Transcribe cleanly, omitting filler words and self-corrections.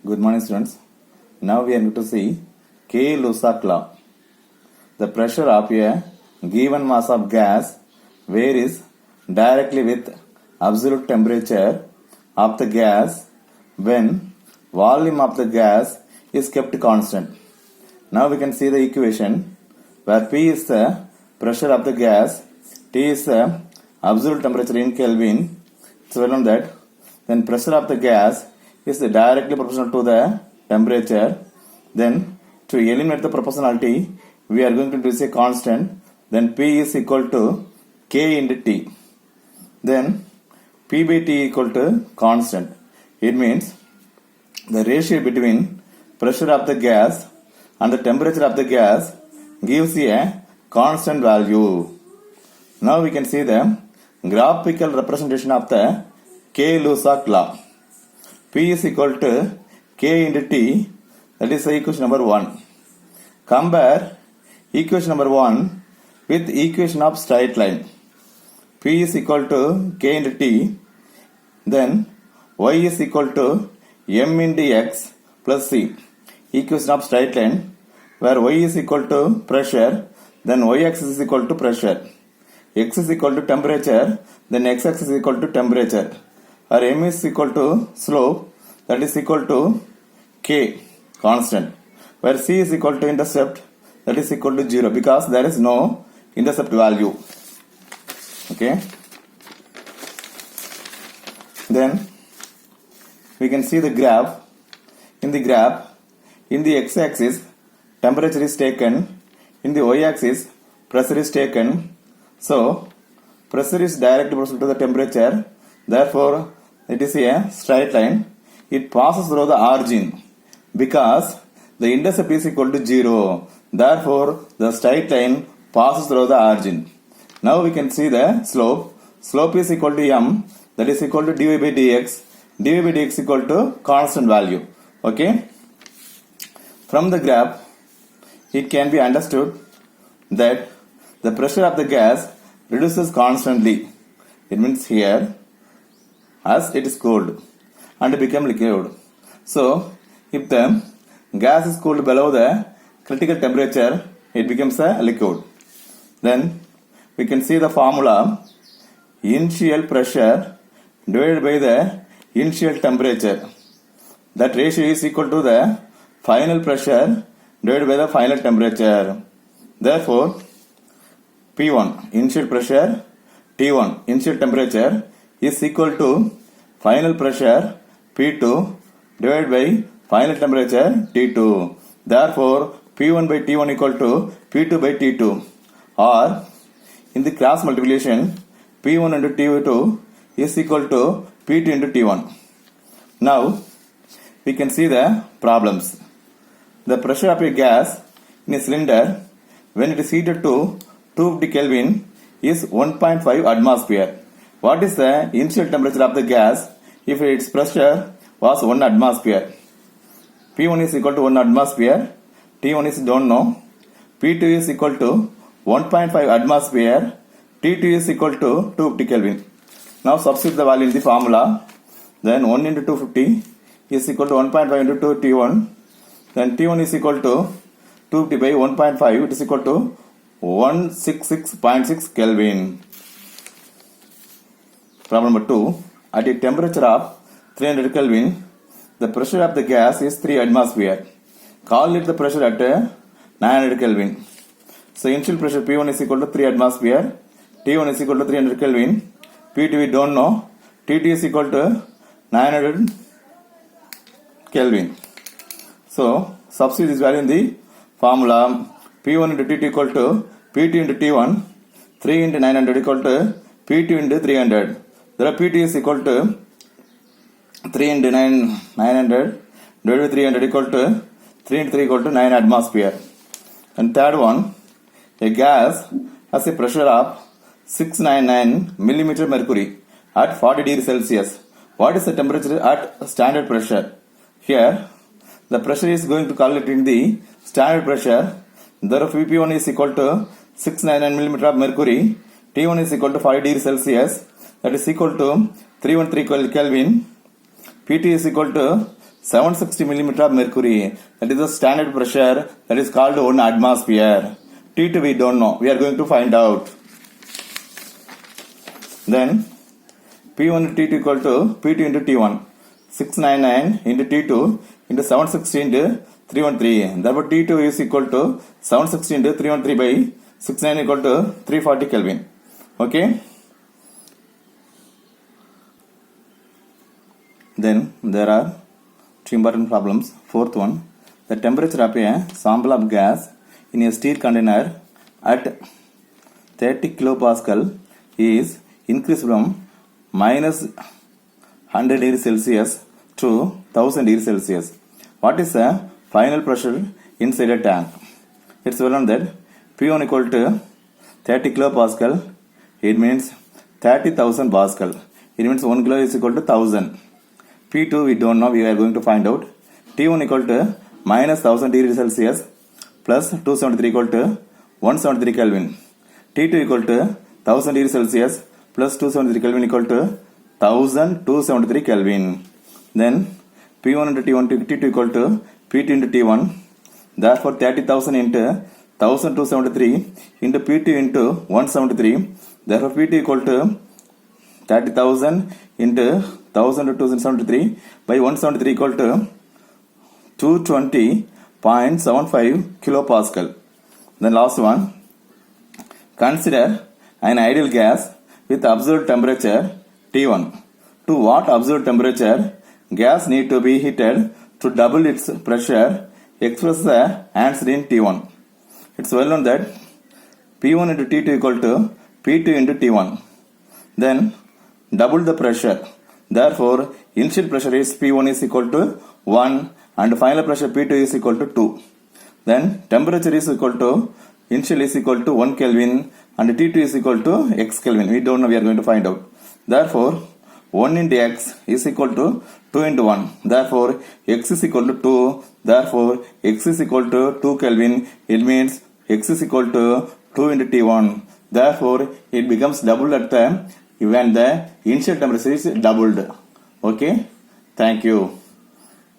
Good morning, students. Now we are going to see K-Lussac law. The pressure of a given mass of gas varies directly with absolute temperature of the gas when volume of the gas is kept constant. Now we can see the equation where P is the pressure of the gas, T is the absolute temperature in Kelvin. So well known that then pressure of the gas is directly proportional to the temperature. Then to eliminate the proportionality, we are going to use a constant. Then P is equal to K into T. Then P by T equal to constant. It means the ratio between pressure of the gas and the temperature of the gas gives a constant value. Now we can see the graphical representation of the K-Lussac law. P is equal to K into T, that is the equation number 1. Compare equation number 1 with equation of straight line. P is equal to K into T, then Y is equal to M into X plus C. Equation of straight line where Y is equal to pressure, then Y axis is equal to pressure. X is equal to temperature, then X axis is equal to temperature. Or M is equal to slope, that is equal to K, constant. Where C is equal to intercept, that is equal to 0 because there is no intercept value. Okay. Then we can see the graph. In the graph, in the x-axis, temperature is taken. In the y-axis, pressure is taken. So, pressure is directly proportional to the temperature. Therefore, it is a straight line. It passes through the origin because the intercept is equal to 0. Therefore, the straight line passes through the origin. Now we can see the slope. Slope is equal to m, that is equal to dy by dx. dy by dx equal to constant value. Okay. From the graph, it can be understood that the pressure of the gas reduces constantly. It means here as it is cooled and become liquid. So, if the gas is cooled below the critical temperature, it becomes a liquid. Then we can see the formula: initial pressure divided by the initial temperature. That ratio is equal to the final pressure divided by the final temperature. Therefore, P1 initial pressure, T1 initial temperature is equal to final pressure P2 divided by final temperature T2. Therefore, P1 by T1 equal to P2 by T2. Or in the cross multiplication, P1 into T2 is equal to P2 into T1. Now, we can see the problems. The pressure of a gas in a cylinder when it is heated to 250 Kelvin is 1.5 atmosphere. What is the initial temperature of the gas if its pressure was 1 atmosphere? P1 is equal to 1 atmosphere, T1 is don't know, P2 is equal to 1.5 atmosphere, T2 is equal to 250 Kelvin. Now substitute the value in the formula. Then 1 into 250 is equal to 1.5 into 2 T1. Then T1 is equal to 250 by 1.5, it is equal to 166.6 Kelvin. Problem number 2. At a temperature of 300 Kelvin, the pressure of the gas is 3 atmosphere. Call it the pressure at 900 Kelvin. So initial pressure P1 is equal to 3 atmosphere, T1 is equal to 300 Kelvin, P2 we don't know, T2 is equal to 900 Kelvin. So substitute this value in the formula. P1 into T2 equal to P2 into T1, 3 into 900 equal to P2 into 300. There P2 is equal to 3 into 900 divided by 300 equal to 3 into 3 equal to 9 atmosphere. And third one, a gas has a pressure of 699 millimeter mercury at 40 degrees Celsius. What is the temperature at standard pressure? Here, the pressure is going to calculate in the standard pressure. Therefore, P1 is equal to 699 millimeter of mercury, T1 is equal to 40 degrees Celsius, that is equal to 313 Kelvin, Pt is equal to 760 millimeter of mercury. That is the standard pressure. That is called 1 atmosphere. T2 we don't know. We are going to find out. Then P1 into T2 equal to P2 into T1. 699 into T2 into 760 into 313. Therefore T2 is equal to 760 into 313 by 69 equal to 340 Kelvin. Okay. Then there are two important problems. Fourth one, the temperature of a sample of gas in a steel container at 30 kilopascal is increased from minus 100 degrees Celsius to 1000 degrees Celsius. What is the final pressure inside a tank? It's well known that P1 equal to 30 kilopascal. It means 30,000 pascal. It means 1 kilo is equal to 1000. P2 we don't know, we are going to find out. T1 equal to minus 1000 degrees Celsius plus 273 equal to 173 Kelvin. T2 equal to 1000 degrees Celsius plus 273 Kelvin equal to 1273 Kelvin. Then P1 into T1 to T2 equal to P2 into T1. Therefore 30,000 into 1273 into P2 into 173. Therefore P2 equal to 30,000 into 1000 to 273 by 173 equal to 220.75 kilopascal. Then last one, consider an ideal gas with absolute temperature T1. To what absolute temperature gas need to be heated to double its pressure? Express the answer in T1. It's well known that P1 into T2 equal to P2 into T1. Then double the pressure. Therefore, initial pressure is P1 is equal to 1 and final pressure P2 is equal to 2. Then temperature is equal to, initial is equal to 1 Kelvin and T2 is equal to X Kelvin. We don't know, we are going to find out. Therefore, 1 into X is equal to 2 into 1. Therefore, X is equal to 2. Therefore, X is equal to 2 Kelvin. It means X is equal to 2 into T1. Therefore, it becomes doubled at the when the initial temperature is doubled. Okay. Thank you.